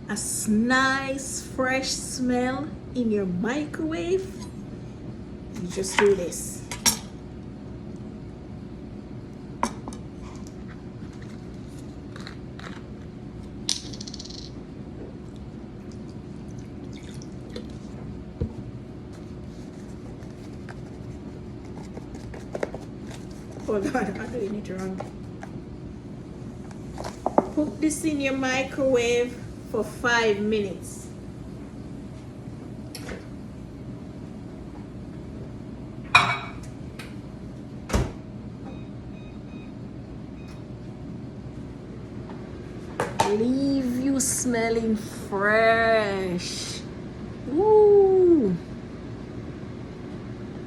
a nice fresh smell in your microwave, you just do this. Hold on, I'm doing it wrong. Put this in your microwave for 5 minutes. Leave you smelling fresh. Ooh.